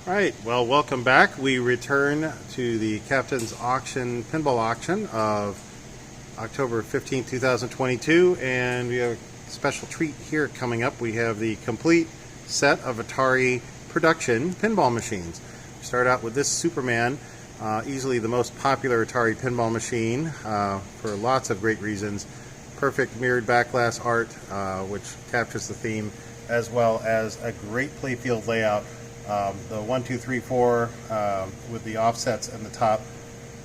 Alright, well, welcome back. We return to the Captain's Auction, Pinball Auction of October 15, 2022, and we have a special treat here coming up. We have the complete set of Atari production pinball machines. We start out with this Superman, easily the most popular Atari pinball machine for lots of great reasons. Perfect mirrored back glass art, which captures the theme, as well as a great playfield layout. The 1, 2, 3, 4 with the offsets and the top,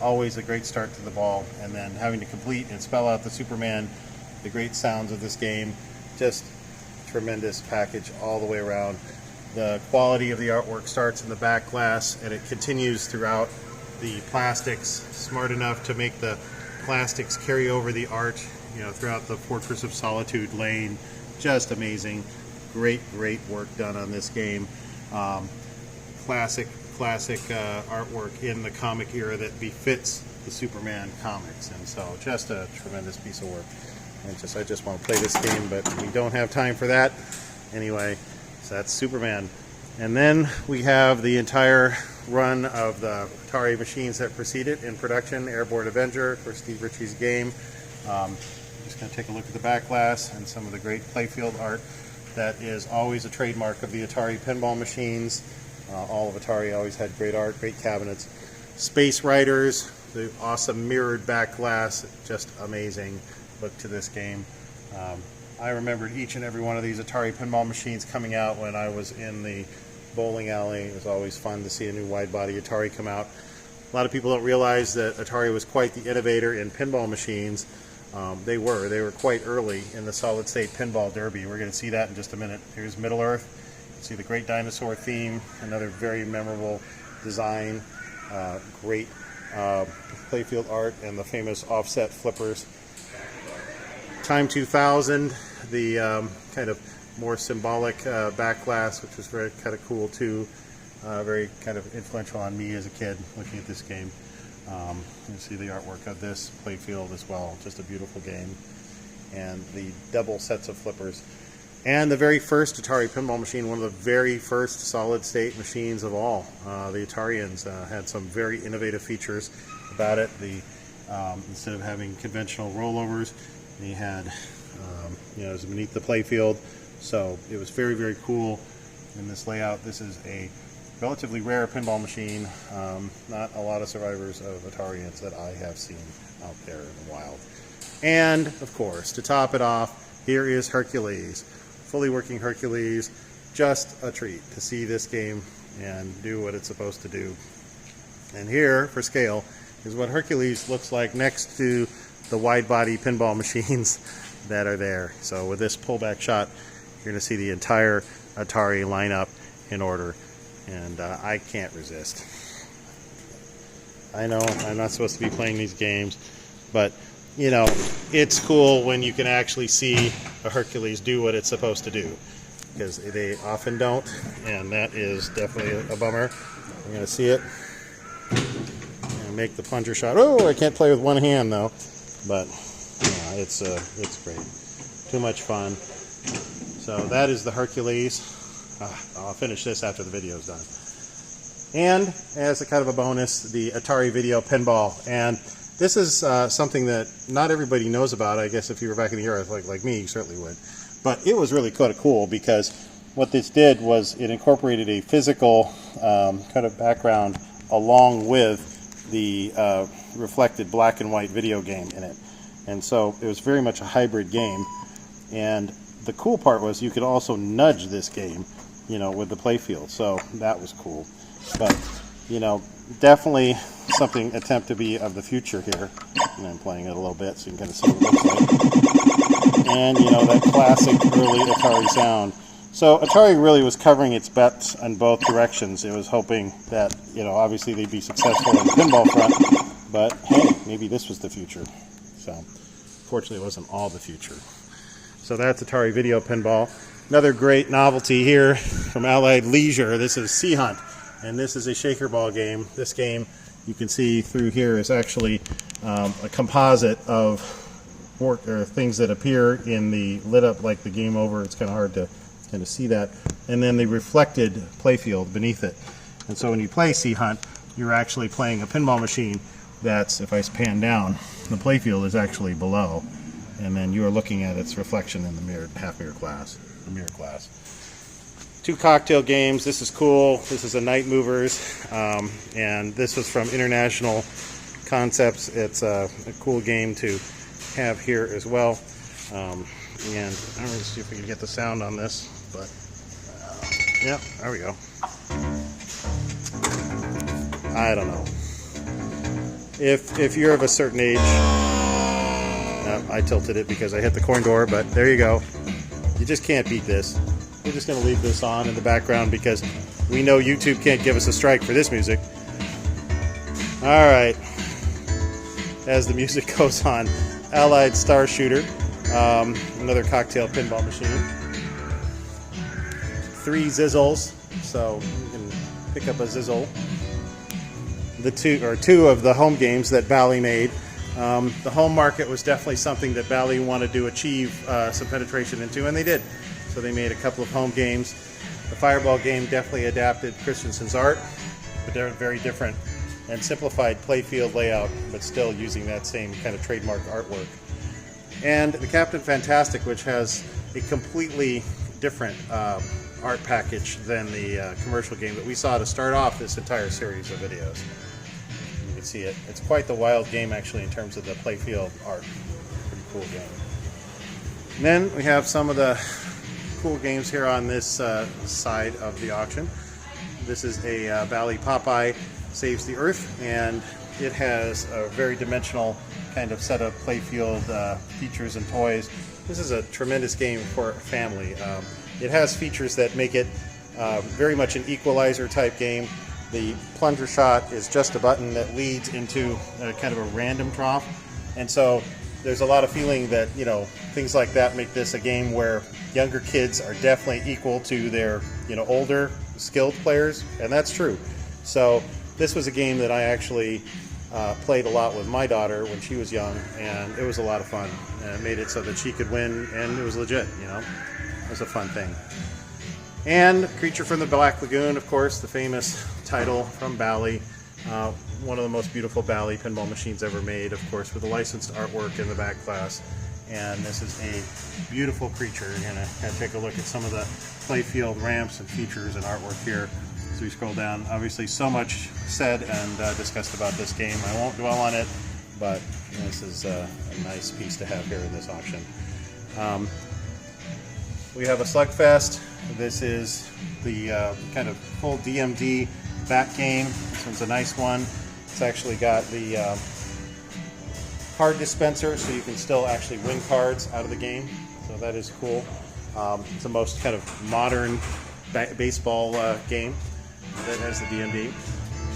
always a great start to the ball, and then having to complete and spell out the Superman, the great sounds of this game, just tremendous package all the way around. The quality of the artwork starts in the back glass and it continues throughout the plastics, smart enough to make the plastics carry over the art, throughout the Fortress of Solitude lane. Just amazing. Great work done on this game. Classic artwork in the comic era that befits the Superman comics, and so just a tremendous piece of work. And I just want to play this game, but we don't have time for that. Anyway, so that's Superman. And then we have the entire run of the Atari machines that preceded in production. Airborne Avenger for Steve Ritchie's game. Just going to take a look at the back glass and some of the great playfield art. That is always a trademark of the Atari pinball machines. All of Atari always had great art, great cabinets. Space Riders, the awesome mirrored back glass, just amazing look to this game. I remembered each and every one of these Atari pinball machines coming out when I was in the bowling alley. It was always fun to see a new wide-body Atari come out. A lot of people don't realize that Atari was quite the innovator in pinball machines. They were quite early in the solid-state pinball derby. We're going to see that in just a minute. Here's Middle Earth. You see the great dinosaur theme, another very memorable design, great playfield art, and the famous offset flippers. Time 2000, the kind of more symbolic back glass, which was very kind of cool too. Very kind of influential on me as a kid looking at this game. You see the artwork of this playfield as well. Just a beautiful game. And the double sets of flippers. And the very first Atari pinball machine, one of the very first solid-state machines of all. The Atarians had some very innovative features about it. Instead of having conventional rollovers, they had, it was beneath the playfield. So it was very cool in this layout. This is a relatively rare pinball machine. Not a lot of survivors of Atarians that I have seen out there in the wild. And, of course, to top it off, here is Hercules. Fully working Hercules. Just a treat to see this game and do what it's supposed to do. And here, for scale, is what Hercules looks like next to the wide-body pinball machines that are there. So with this pullback shot, you're going to see the entire Atari lineup in order. And I can't resist. I know I'm not supposed to be playing these games, but it's cool when you can actually see a Hercules do what it's supposed to do, because they often don't, and that is definitely a bummer. I'm going to see it and make the plunger shot. Oh, I can't play with one hand though, but it's great. Too much fun. So that is the Hercules. I'll finish this after the video is done. And as a kind of a bonus, the Atari Video Pinball. And this is something that not everybody knows about. I guess if you were back in the era like me, you certainly would. But it was really kind of cool, because what this did was it incorporated a physical kind of background along with the reflected black and white video game in it. And so it was very much a hybrid game. And the cool part was you could also nudge this game, with the playfield. So that was cool. But, definitely something attempt to be of the future here. And I'm playing it a little bit so you can kind of see what it looks like. And, that classic early Atari sound. So Atari really was covering its bets in both directions. It was hoping that, obviously they'd be successful on the pinball front. But, hey, maybe this was the future. So, fortunately, it wasn't all the future. So that's Atari Video Pinball. Another great novelty here from Allied Leisure. This is Sea Hunt, and this is a Shakerball game. This game, you can see through here, is actually a composite of things that appear in the lit up like the game over. It's kind of hard to see that. And then the reflected playfield beneath it. And so when you play Sea Hunt, you're actually playing a pinball machine that's, if I pan down, the playfield is actually below, and then you are looking at its reflection in the mirror, half-mirror glass, the mirror glass. 2 cocktail games. This is cool. This is a Night Movers, and this was from International Concepts. It's a cool game to have here as well. And I'm going to see if we can get the sound on this, but yeah, there we go. I don't know. If you're of a certain age, I tilted it because I hit the corn door, but there you go. You just can't beat this. We're just going to leave this on in the background because we know YouTube can't give us a strike for this music. All right. As the music goes on, Allied Star Shooter, another cocktail pinball machine. 3 Zizzles, so you can pick up a Zizzle. The two of the home games that Bally made. The home market was definitely something that Bally wanted to achieve some penetration into, and they did. So they made a couple of home games. The Fireball game definitely adapted Christensen's art, but they're very different and simplified playfield layout, but still using that same kind of trademark artwork. And the Captain Fantastic, which has a completely different art package than the commercial game that we saw to start off this entire series of videos. You can see it. It's quite the wild game, actually, in terms of the playfield art. Pretty cool game. And then we have some of the cool games here on this side of the auction. This is a Bally Popeye Saves the Earth, and it has a very dimensional kind of set of playfield features and toys. This is a tremendous game for a family. It has features that make it very much an equalizer type game. The plunger shot is just a button that leads into kind of a random trough, and so there's a lot of feeling that, you know, things like that make this a game where younger kids are definitely equal to their, you know, older skilled players, and that's true. So this was a game that I actually played a lot with my daughter when she was young, and it was a lot of fun. And it made it so that she could win, and it was legit, you know. It was a fun thing. And Creature from the Black Lagoon, of course, the famous title from Bally. One of the most beautiful Bally pinball machines ever made, of course, with the licensed artwork in the back glass. And this is a beautiful creature. You're going to kind of take a look at some of the playfield ramps and features and artwork here as we scroll down. Obviously, so much said and discussed about this game. I won't dwell on it, but this is a nice piece to have here in this auction. We have a Slugfest. This is the kind of full DMD back game. This one's a nice one. It's actually got the card dispenser, so you can still actually win cards out of the game. So that is cool. It's the most kind of modern baseball game that has the DMD.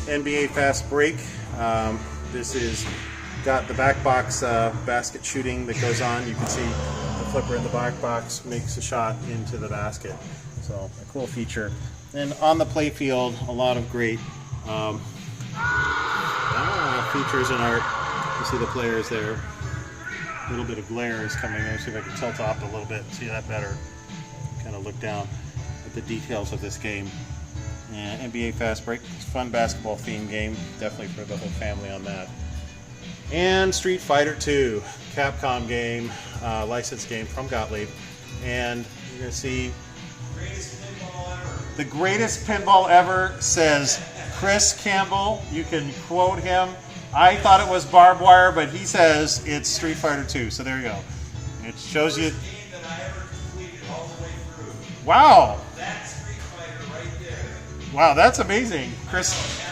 NBA Fastbreak. This is got the back box basket shooting that goes on. You can see the flipper in the back box makes a shot into the basket. So a cool feature. And on the playfield, a lot of great features and art. You see the players there. A little bit of glare is coming. Let me see if I can tilt off a little bit and see that better. Kind of look down at the details of this game. And NBA Fastbreak, it's a fun basketball themed game. Definitely for the whole family on that. And Street Fighter 2, Capcom game, licensed game from Gottlieb. And you're going to see the greatest pinball ever, says Chris Campbell. You can quote him. I thought it was barbed wire, but he says it's Street Fighter 2. So there you go. It shows you. Wow. That's Street Fighter right there. Wow, that's amazing, Chris.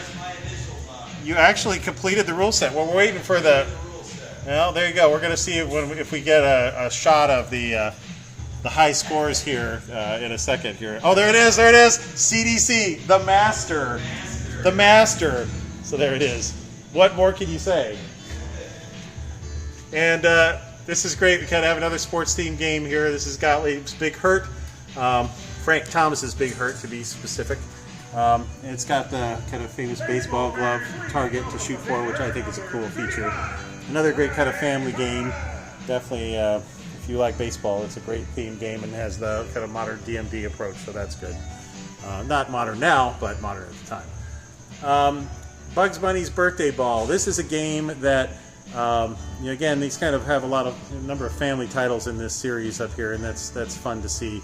You actually completed the rule set. Well, we're waiting for the. Well, there you go. We're going to see if we get a shot of the high scores here in a second here. Oh, there it is. There it is. CDC, the master. The master. So there it is. What more can you say? And this is great. We kind of have another sports-themed game here. This is Gottlieb's Big Hurt. Frank Thomas's Big Hurt, to be specific. It's got the kind of famous baseball glove target to shoot for, which I think is a cool feature. Another great kind of family game. Definitely, if you like baseball, it's a great themed game and has the kind of modern DMD approach, so that's good. Not modern now, but modern at the time. Bugs Bunny's Birthday Ball. This is a game that, again, these kind of have a number of family titles in this series up here, and that's fun to see.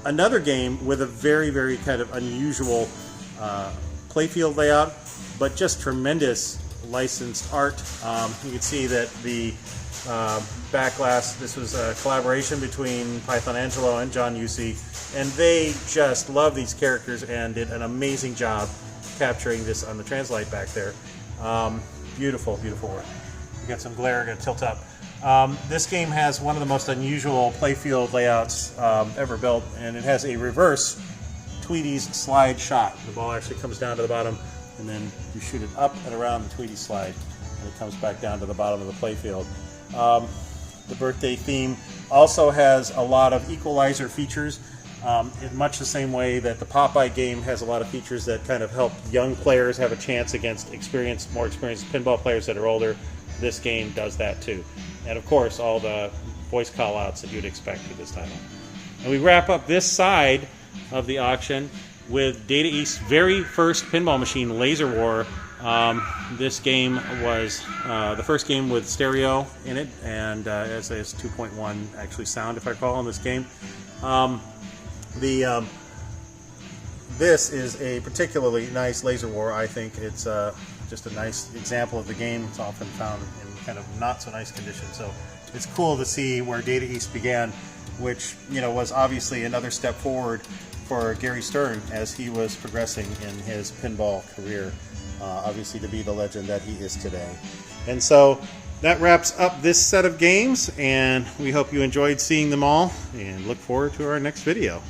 Another game with a very, very kind of unusual playfield layout, but just tremendous licensed art. You can see that the backglass, this was a collaboration between Python Angelo and John Yusi, and they just love these characters and did an amazing job capturing this on the translite back there. Beautiful, beautiful work. We got some glare, going to tilt up. This game has one of the most unusual playfield layouts ever built, and it has a reverse Tweety's slide shot. The ball actually comes down to the bottom, and then you shoot it up and around the Tweety slide, and it comes back down to the bottom of the playfield. The birthday theme also has a lot of equalizer features, in much the same way that the Popeye game has a lot of features that kind of help young players have a chance against more experienced pinball players that are older. This game does that too. And of course, all the voice call-outs that you'd expect with this title. And we wrap up this side of the auction with Data East's very first pinball machine, Laser War. This game was the first game with stereo in it, and as 2.1 actually sound, if I recall, in this game. This is a particularly nice Laser War. I think it's just a nice example of the game. It's often found in kind of not so nice condition, so it's cool to see where Data East began, which was obviously another step forward for Gary Stern as he was progressing in his pinball career, obviously to be the legend that he is today. And so that wraps up this set of games, and we hope you enjoyed seeing them all, and look forward to our next video.